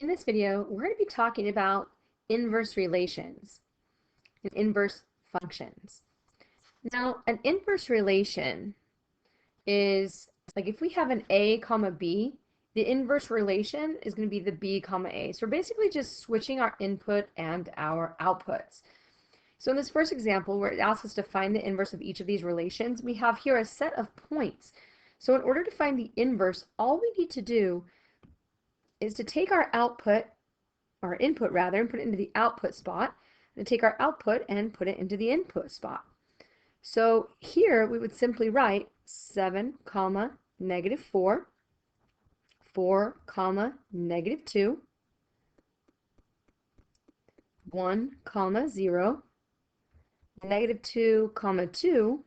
In this video, we're going to be talking about inverse relations and inverse functions. Now, an inverse relation is like if we have an a comma b, the inverse relation is going to be the b comma a. So we're basically just switching our input and our outputs. So in this first example, where it asks us to find the inverse of each of these relations, we have here a set of points. So in order to find the inverse, all we need to do is to take our output, our input rather, and put it into the output spot, and take our output and put it into the input spot. So here we would simply write 7 comma negative 4, 4 comma negative 2, 1 comma 0, negative 2 comma 2,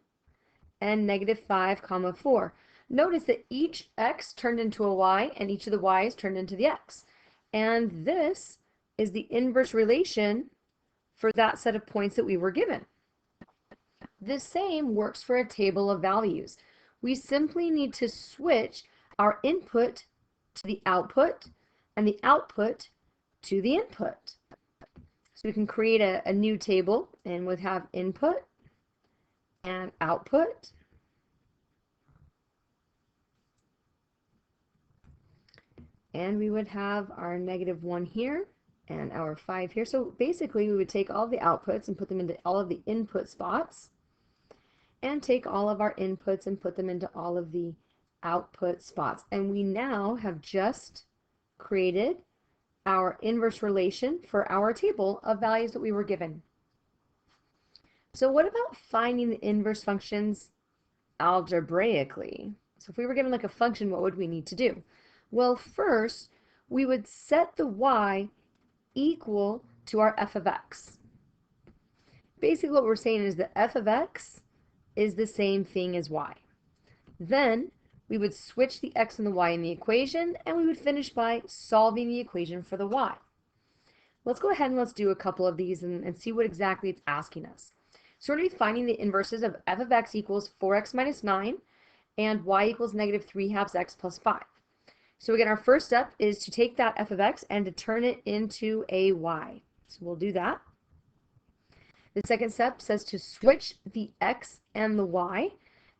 and negative 5 comma 4. Notice that each x turned into a y and each of the y's turned into the x. And this is the inverse relation for that set of points that we were given. The same works for a table of values. We simply need to switch our input to the output and the output to the input. So we can create a new table and would have input and output. And we would have our negative 1 here and our 5 here. So basically we would take all the outputs and put them into all of the input spots, and take all of our inputs and put them into all of the output spots. And we now have just created our inverse relation for our table of values that we were given. So what about finding the inverse functions algebraically? So if we were given like a function, what would we need to do? Well, first we would set the y equal to our f of x. Basically what we're saying is that f of x is the same thing as y. Then we would switch the x and the y in the equation, and we would finish by solving the equation for the y. Let's go ahead and let's do a couple of these and see what exactly it's asking us. So we're going to be finding the inverses of f of x equals 4x minus 9 and y equals negative 3/2 x plus 5. So again, our first step is to take that f of x and to turn it into a y. So we'll do that. The second step says to switch the x and the y.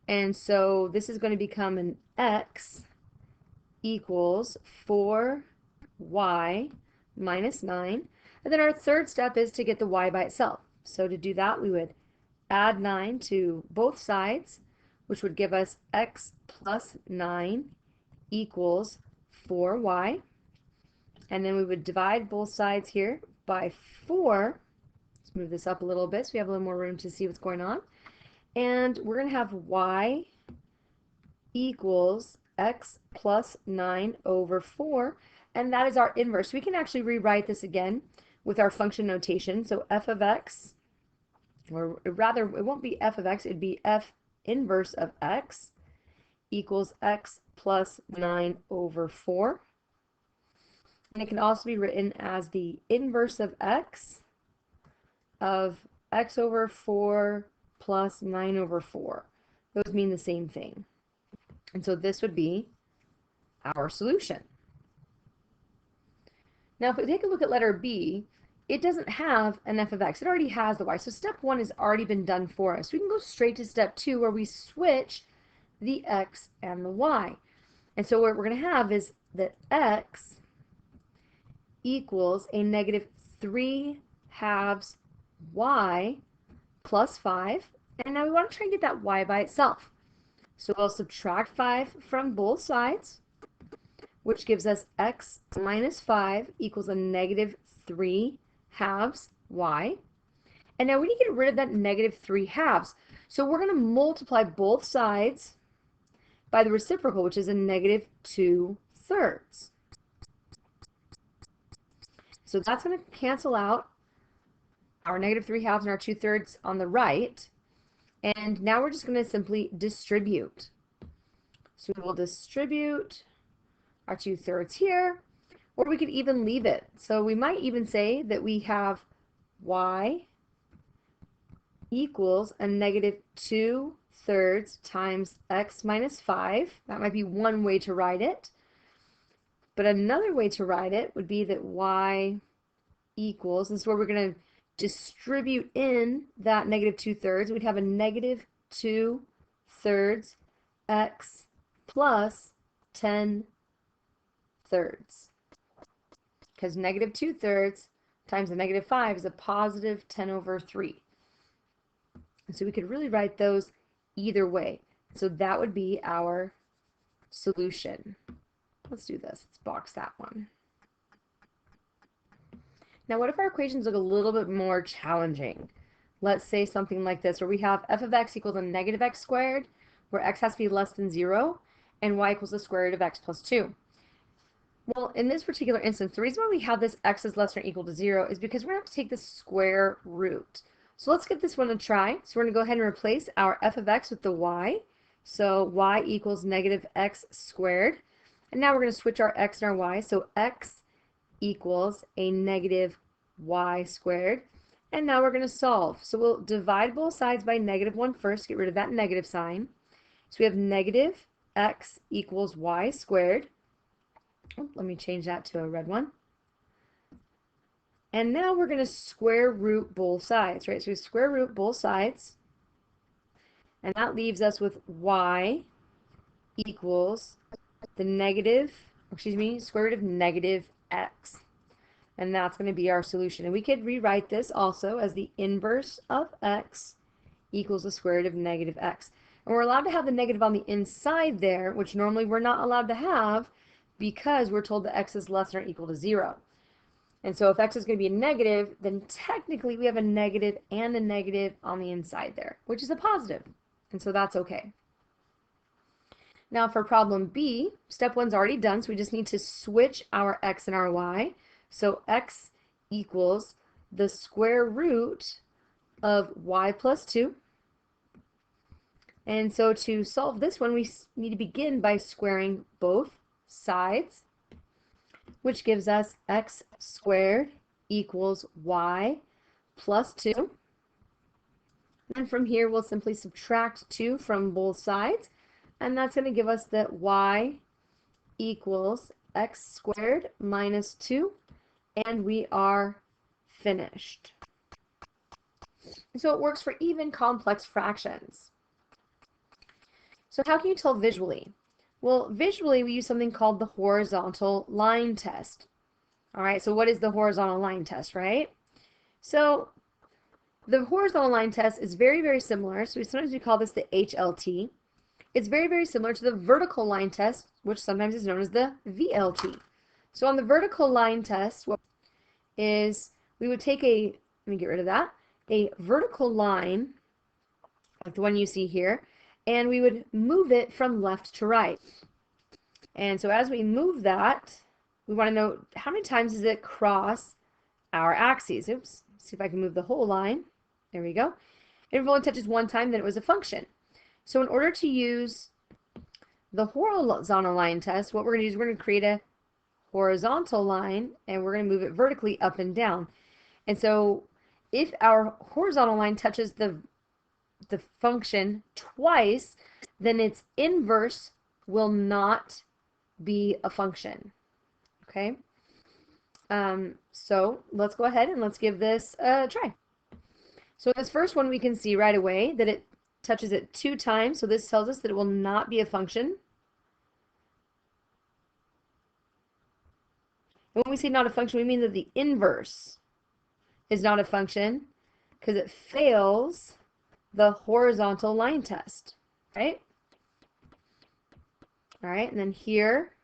And so this is going to become an x equals 4y minus 9. And then our third step is to get the y by itself. So to do that, we would add 9 to both sides, which would give us x plus 9 equals 4y. And then we would divide both sides here by 4. Let's move this up a little bit so we have a little more room to see what's going on. And we're going to have y equals x plus 9 over 4. And that is our inverse. We can actually rewrite this again with our function notation. So f of x, or rather it won't be f of x, it'd be f inverse of x equals x plus 9 over 4. And it can also be written as the inverse of x over 4 plus 9 over 4. Those mean the same thing. And so this would be our solution. Now if we take a look at letter B, it doesn't have an f of x. It already has the y. So step 1 has already been done for us. We can go straight to step 2 where we switch the x and the y. And so what we're going to have is that x equals a negative 3/2 y plus 5. And now we want to try and get that y by itself. So we'll subtract 5 from both sides, which gives us x minus 5 equals a negative 3/2 y. And now we need to get rid of that negative 3/2. So we're going to multiply both sides by the reciprocal, which is a negative 2/3. So that's going to cancel out our negative 3/2 and our 2/3 on the right. And now we're just going to simply distribute. So we will distribute our 2/3 here, or we could even leave it. So we might even say that we have y equals a negative 2/3 times x minus 5. That might be one way to write it. But another way to write it would be that y equals, this is where we're going to distribute in that negative 2/3. We'd have a negative 2/3 x plus 10/3. Because negative 2/3 times the negative 5 is a positive 10/3. And so we could really write those either way. So that would be our solution. Let's do this. Let's box that one. Now what if our equations look a little bit more challenging? Let's say something like this, where we have f of x equals a negative x squared, where x has to be less than 0, and y equals the square root of x plus 2. Well, in this particular instance, the reason why we have this x is less than or equal to 0 is because we're going to have to take the square root. So let's give this one a try. So we're going to go ahead and replace our f of x with the y. So y equals negative x squared. And now we're going to switch our x and our y. So x equals a negative y squared. And now we're going to solve. So we'll divide both sides by -1 first, get rid of that negative sign. So we have negative x equals y squared. Oh, let me change that to a red one. And now we're going to square root both sides, right? So we square root both sides. And that leaves us with y equals the square root of negative x. And that's going to be our solution. And we could rewrite this also as the inverse of x equals the square root of negative x. And we're allowed to have the negative on the inside there, which normally we're not allowed to have because we're told that x is less than or equal to 0. And so if x is going to be a negative, then technically we have a negative and a negative on the inside there, which is a positive. And so that's okay. Now for problem B, step 1's already done, so we just need to switch our x and our y. So x equals the square root of y plus 2. And so to solve this one, we need to begin by squaring both sides, which gives us x squared equals y plus 2. And from here, we'll simply subtract 2 from both sides, and that's going to give us that y equals x squared minus 2, and we are finished. So it works for even complex fractions. So how can you tell visually? Well, visually, we use something called the horizontal line test. All right, so what is the horizontal line test, right? So the horizontal line test is very, very similar. So sometimes we call this the HLT. It's very, very similar to the vertical line test, which sometimes is known as the VLT. So on the vertical line test, what is we would take let me get rid of that, a vertical line, like the one you see here, and we would move it from left to right. And so as we move that, we want to know how many times does it cross our axes. Oops, see if I can move the whole line. There we go. If it only touches one time, then it was a function. So in order to use the horizontal line test, what we're going to do is we're going to create a horizontal line, and we're going to move it vertically up and down. And so if our horizontal line touches the function twice, then its inverse will not be a function. Okay? So let's go ahead and let's give this a try. So this first one, we can see right away that it touches it 2 times, so this tells us that it will not be a function. And when we say not a function, we mean that the inverse is not a function because it fails the horizontal line test, right? All right, and then here,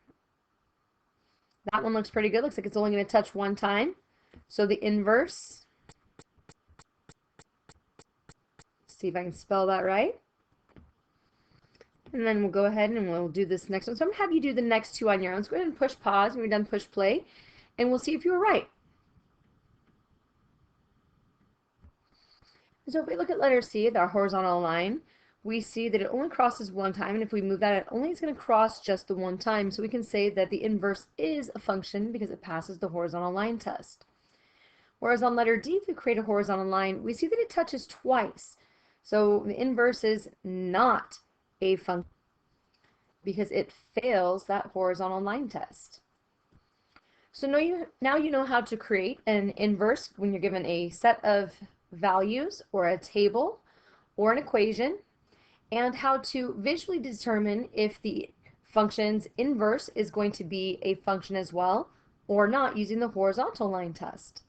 that one looks pretty good. Looks like it's only going to touch 1 time. So the inverse, let's see if I can spell that right. And then we'll go ahead and we'll do this next one. So I'm going to have you do the next 2 on your own. So go ahead and push pause when we're done, push play, and we'll see if you were right. So if we look at letter C, our horizontal line, we see that it only crosses 1 time, and if we move that, it only is going to cross just the 1 time. So we can say that the inverse is a function because it passes the horizontal line test. Whereas on letter D, if we create a horizontal line, we see that it touches twice. So the inverse is not a function because it fails that horizontal line test. So now you know how to create an inverse when you're given a set of values or a table or an equation, and how to visually determine if the function's inverse is going to be a function as well or not using the horizontal line test.